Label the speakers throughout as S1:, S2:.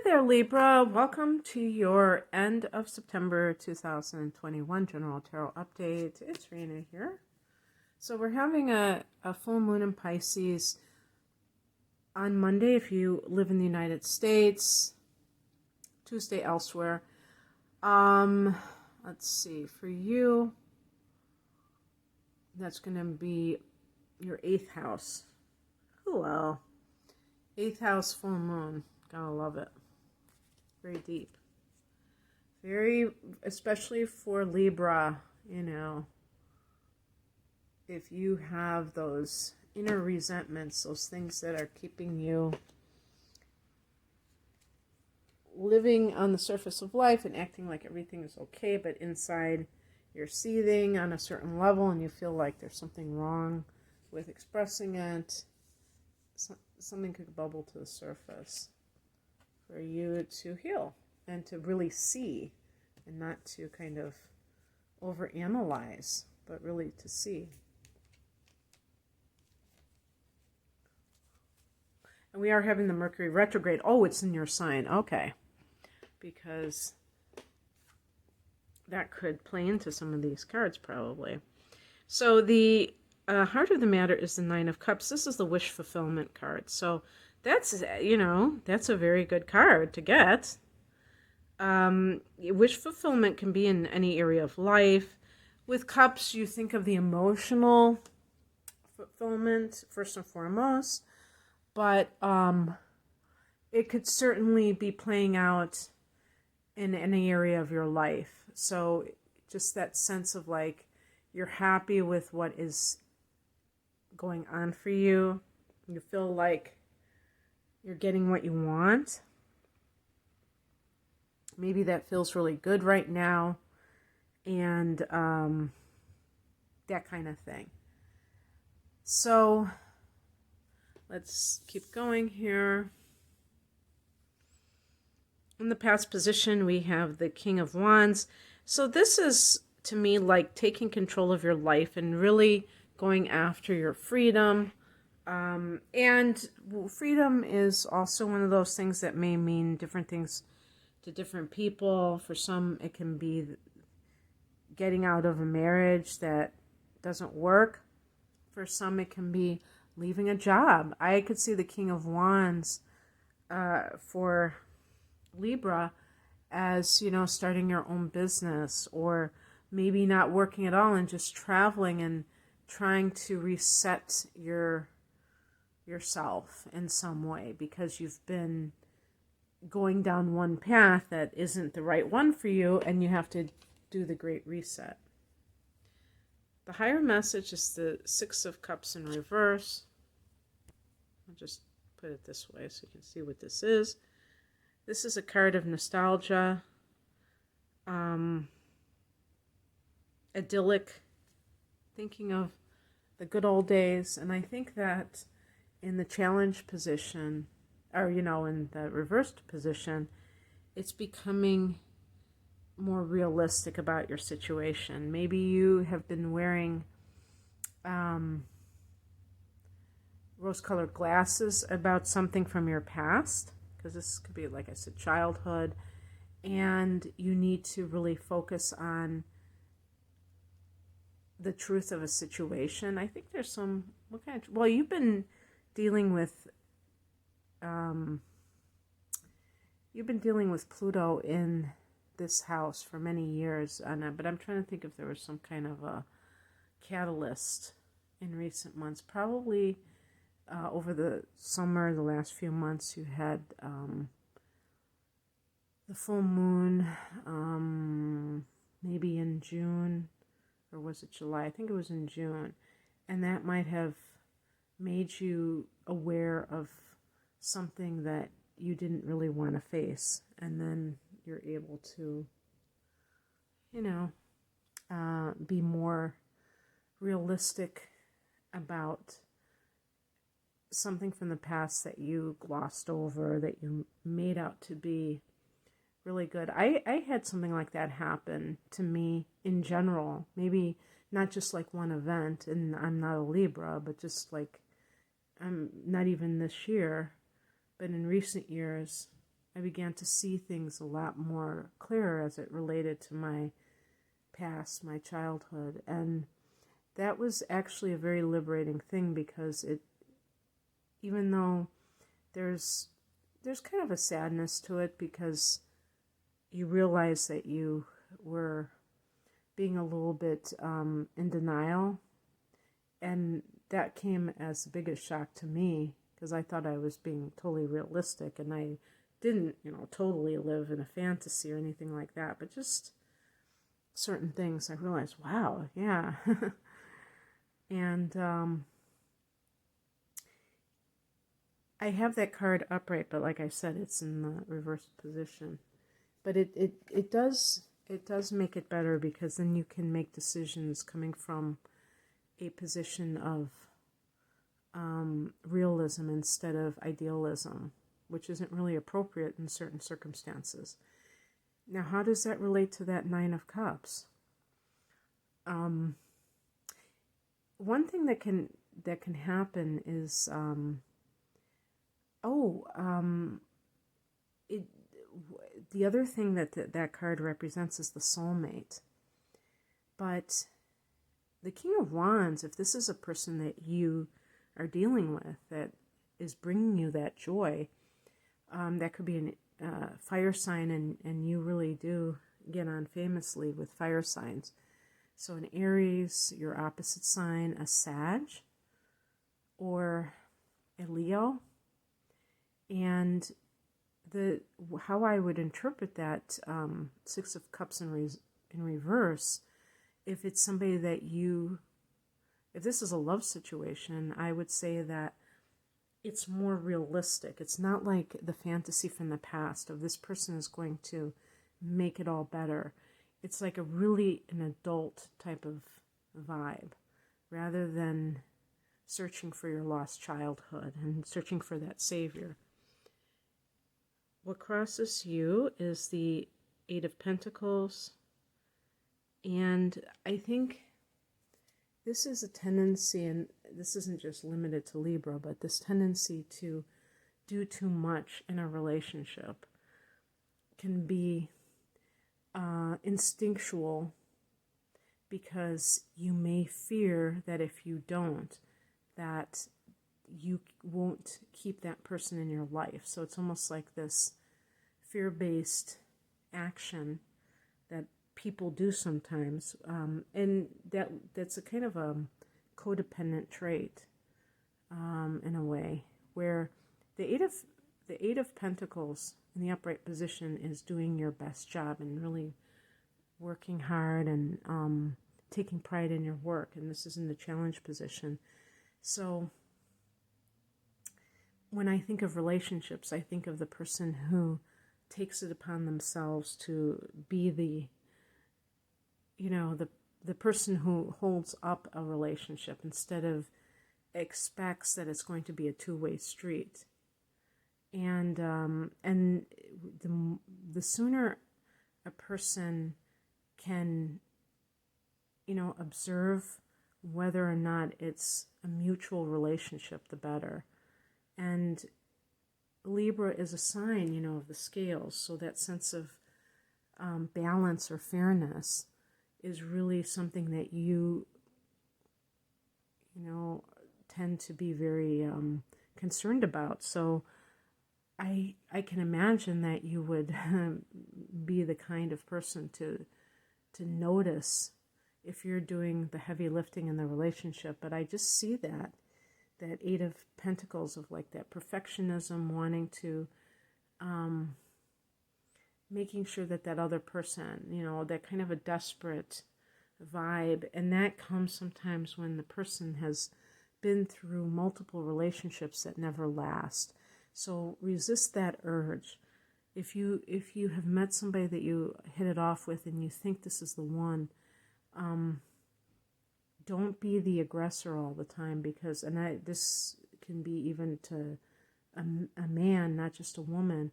S1: there, Libra. Welcome to your end of September 2021 General Tarot Update. It's Rena here. So we're having a full moon in Pisces on Monday if you live in the United States, Tuesday elsewhere. Let's see, for you, that's going to be your 8th house. Hello. 8th house full moon. Gotta love it. Very deep. Very, especially for Libra, you know, if you have those inner resentments, those things that are keeping you living on the surface of life and acting like everything is okay, but inside you're seething on a certain level and you feel like there's something wrong with expressing it, something could bubble to the surface for you to heal and to really see, and not to kind of overanalyze, but really to see. And we are having the Mercury Retrograde. Oh, it's in your sign. Okay. Because that could play into some of these cards probably. So the heart of the matter is the Nine of Cups. This is the wish fulfillment card. So that's, you know, that's a very good card to get. Wish fulfillment can be in any area of life. With cups, you think of the emotional fulfillment first and foremost, but it could certainly be playing out in any area of your life. So just that sense of like you're happy with what is going on for you. You feel like you're getting what you want. Maybe that feels really good right now. And that kind of thing. So let's keep going here. In the past position, we have the King of Wands. So this is, to me, like taking control of your life and really going after your freedom. And freedom is also one of those things that may mean different things to different people. For some, it can be getting out of a marriage that doesn't work. For some, it can be leaving a job. I could see the King of Wands for Libra as, you know, starting your own business, or maybe not working at all and just traveling and trying to reset yourself in some way because you've been going down one path that isn't the right one for you, and you have to do the great reset. The higher message is the Six of Cups in reverse. I'll just put it this way so you can see what this is. This is a card of nostalgia, idyllic, thinking of the good old days. And I think that in the challenge position, or, you know, in the reversed position, it's becoming more realistic about your situation. Maybe you have been wearing rose-colored glasses about something from your past, because this could be, like I said, childhood, and you need to really focus on the truth of a situation. I think there's some, well, you've been dealing with Pluto in this house for many years, but I'm trying to think if there was some kind of a catalyst in recent months. Probably over the summer, the last few months, you had the full moon, maybe in June, or was it July? I think it was in June, and that might have made you aware of something that you didn't really want to face, and then you're able to, you know, be more realistic about something from the past that you glossed over, that you made out to be really good. I had something like that happen to me in general, maybe not just like one event, and I'm not a Libra, but just like, I'm not even this year, but in recent years, I began to see things a lot more clearer as it related to my past, my childhood. And that was actually a very liberating thing, because even though there's kind of a sadness to it, because you realize that you were being a little bit in denial. And that came as the biggest shock to me, because I thought I was being totally realistic, and I didn't, totally live in a fantasy or anything like that, but just certain things I realized, wow, yeah. And I have that card upright, but like I said, it's in the reversed position. But it does make it better, because then you can make decisions coming from a position of realism instead of idealism, which isn't really appropriate in certain circumstances. Now, how does that relate to that Nine of Cups? One thing that can happen is the other thing that card represents is the soulmate. But the King of Wands, if this is a person that you are dealing with that is bringing you that joy, that could be a fire sign, and you really do get on famously with fire signs. So an Aries, your opposite sign, a Sag, or a Leo. And how I would interpret that Six of Cups in reverse, if it's somebody that if this is a love situation, I would say that it's more realistic. It's not like the fantasy from the past of this person is going to make it all better. It's like an adult type of vibe, rather than searching for your lost childhood and searching for that savior. What crosses you is the Eight of Pentacles, and I think this is a tendency, and this isn't just limited to Libra, but this tendency to do too much in a relationship can be instinctual, because you may fear that if you don't, that you won't keep that person in your life. So it's almost like this fear-based action that people do sometimes, and that's a kind of a codependent trait, in a way, where the Eight of Pentacles in the upright position is doing your best job and really working hard and taking pride in your work, and this is in the challenge position. So when I think of relationships, I think of the person who takes it upon themselves to be the person who holds up a relationship, instead of expects that it's going to be a two-way street. And the sooner a person can, observe whether or not it's a mutual relationship, the better. And Libra is a sign, of the scales, so that sense of balance or fairness is really something that you tend to be very concerned about. So I can imagine that you would be the kind of person to notice if you're doing the heavy lifting in the relationship. But I just see that Eight of Pentacles of like that perfectionism, wanting to making sure that other person, that kind of a desperate vibe. And that comes sometimes when the person has been through multiple relationships that never last. So resist that urge. If you have met somebody that you hit it off with and you think this is the one, don't be the aggressor all the time, because, this can be even to a man, not just a woman,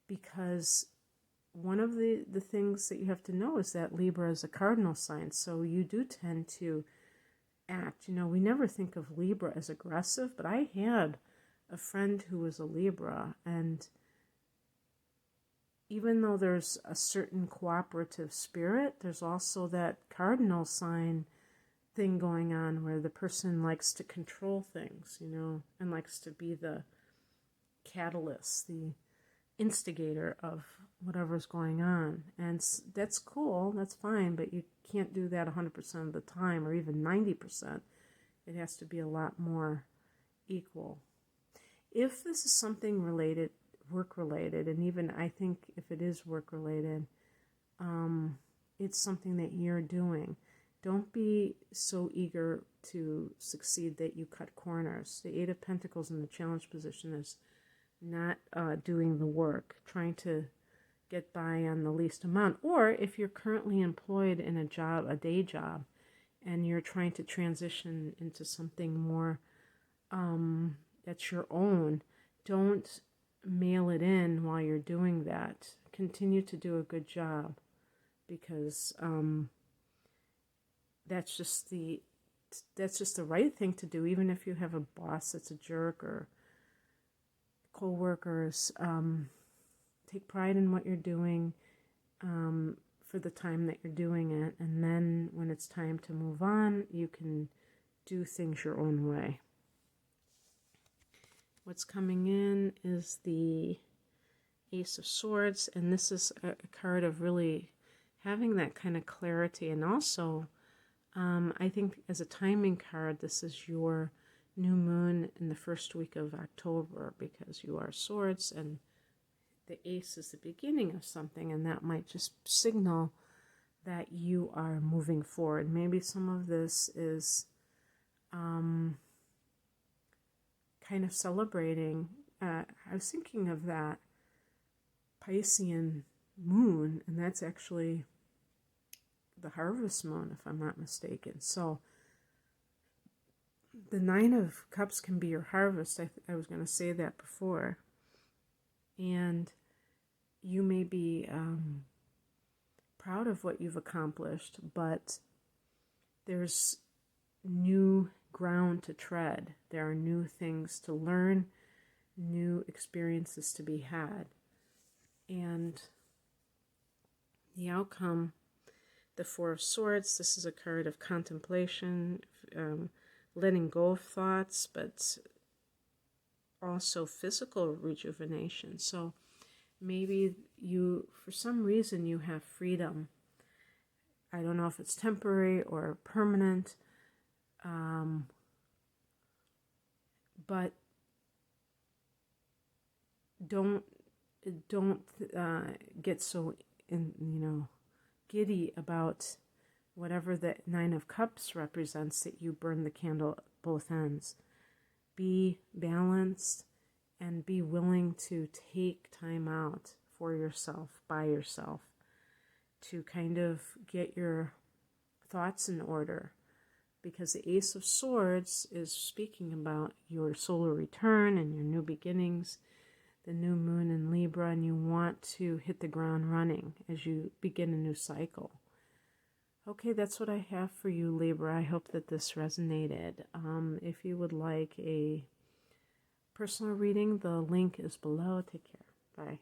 S1: because one of the things that you have to know is that Libra is a cardinal sign, so you do tend to act. We never think of Libra as aggressive, but I had a friend who was a Libra, and even though there's a certain cooperative spirit, there's also that cardinal sign thing going on where the person likes to control things, and likes to be the catalyst, the instigator of whatever's going on. And that's cool, that's fine, but you can't do that 100% of the time, or even 90%. It has to be a lot more equal. If this is something related, work-related, and even I think if it is work-related, it's something that you're doing. Don't be so eager to succeed that you cut corners. The Eight of Pentacles in the challenge position is not doing the work, trying to get by on the least amount. Or if you're currently employed in a job, a day job, and you're trying to transition into something more that's your own, don't mail it in while you're doing that. Continue to do a good job, because that's just the right thing to do. Even if you have a boss that's a jerk, or co-workers, take pride in what you're doing for the time that you're doing it, and then when it's time to move on, you can do things your own way. What's coming in is the Ace of Swords, and this is a card of really having that kind of clarity. And also, I think as a timing card, this is your new moon in the first week of October, because you are Swords, and the Ace is the beginning of something, and that might just signal that you are moving forward. Maybe some of this is kind of celebrating. I was thinking of that Piscean moon, and that's actually the harvest moon, if I'm not mistaken. So the Nine of Cups can be your harvest. I was going to say that before. And you may be proud of what you've accomplished, but there's new ground to tread. There are new things to learn, new experiences to be had. And the outcome, the Four of Swords, this is a card of contemplation, letting go of thoughts, but also physical rejuvenation. So maybe you, for some reason, you have freedom. I don't know if it's temporary or permanent, but don't get so giddy about whatever the Nine of Cups represents, that you burn the candle at both ends. Be balanced and be willing to take time out for yourself, by yourself, to kind of get your thoughts in order. Because the Ace of Swords is speaking about your solar return and your new beginnings, the new moon in Libra, and you want to hit the ground running as you begin a new cycle. Okay, that's what I have for you, Libra. I hope that this resonated. If you would like a personal reading, the link is below. Take care. Bye.